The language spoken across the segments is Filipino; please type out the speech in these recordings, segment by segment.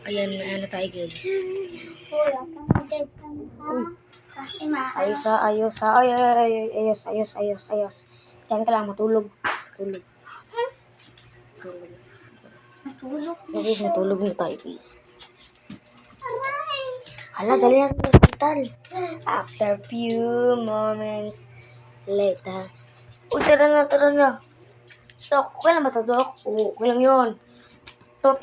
Ayan, may ano tayo guys. Wala pa mag-drive ka na ha. Kasi Ayos. Diyan ka lang, matulog. Tulog. natulog na Guys, siya. natulog na tayo guys. Aray! Hala, dali natin sa hospital. After few moments later. Uy, tara na. Dok, okay lang ba ito, Dok? Oo, okay lang yun. Tot.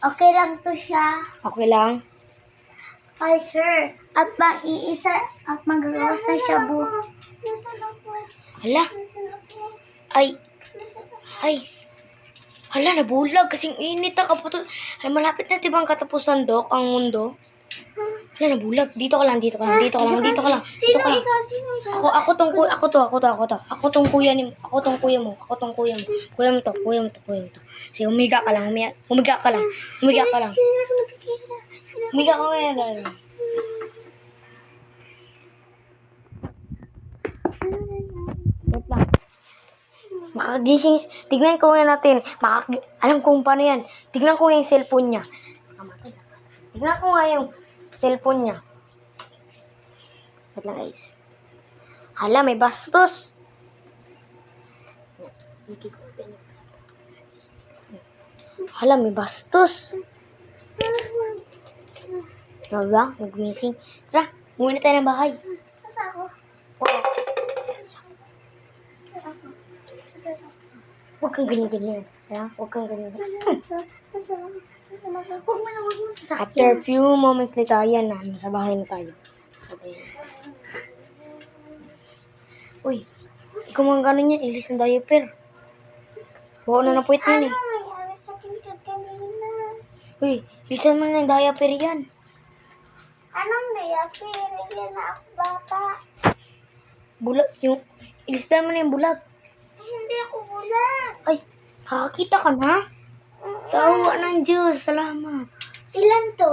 Okay lang to siya. Okay lang? Ay, sir. At magagawas na siya Hala, ay. Hala, nabulag kasing init na kaputo. Hala, malapit na tibang katapusan, Dok, ang mundo. Hala, nabulag. Dito ka lang. Ako tong kuya mo. Kuya mo to. Sige, humiga ka lang. Humiga ka lang. Humiga ka ngayon. Wait lang. Makagising. Tignan ko nga natin. Alam kung paano yan. Tignan ko yung cellphone niya. Tignan ko nga yung cellphone niya. Wait lang guys. Hala, may bastos. Hala, may bastos. Wala, nag-missing. Tara, muna tayo ng bahay. Asa ako? Oo. Huwag kang ganyan. Ha? Huwag kang ganyan. After few moments later, ayan na. Nasa bahay na tayo. Uy, ikaw mga gano'n yan. Ilis ng diaper. Buo na napuwit yan eh. Ano nangyari sa tingkad kanina? Uy, ilisan mo na ng diaper yan. Anong diaper? Hindi na ako bata. Bulag yung... Ilisdan mo na yung bulag. Ay, hindi ako bulag. Ay, kakakita ka na? Sa awa ng Diyos. Salamat. Ilan to?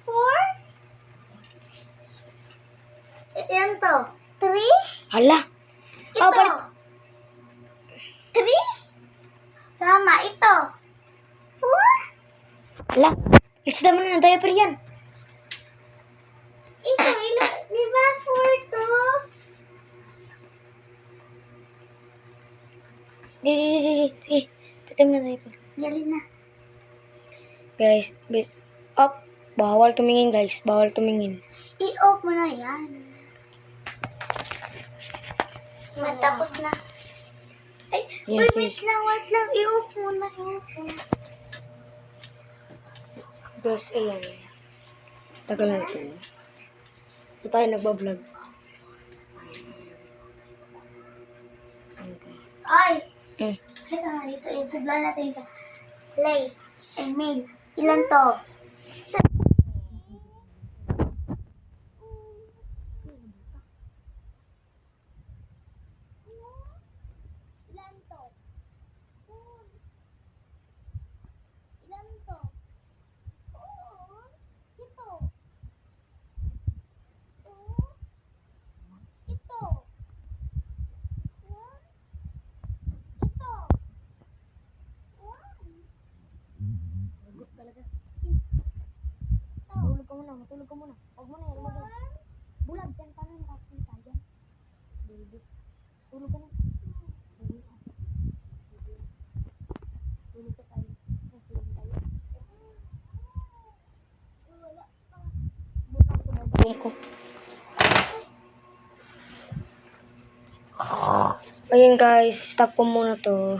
4? Ilan to? 3? Hala. Ito. Palit. 3? Tama, ito. 4? Hala. Ilisdan mo na ng diaper yan. Ito, ilan? Di ba 4 to? Di. Pitam na diaper. Dali na. Guys, up. Bawal tumingin guys. Bawal tumingin. I-off mo na yan. Matapos na. Ay, Yes, wait lang. I-off mo na. Guys, ayan. Tagal na natin. Ito tayo nagbablog. Okay. Ay! Eh. Teka nga dito. Itudlan natin siya. Play. Mail. Ilan to? Ilan to? Ilan to? Ito. Ito. Matulog ka muna. Huwag mo na yan. Bulag dyan. Paano nakakita dyan? Baby. Tulog ka na. Tulog ka tayo. Tulog tayo. Bulag ko. Ayun guys. Stop ko muna to.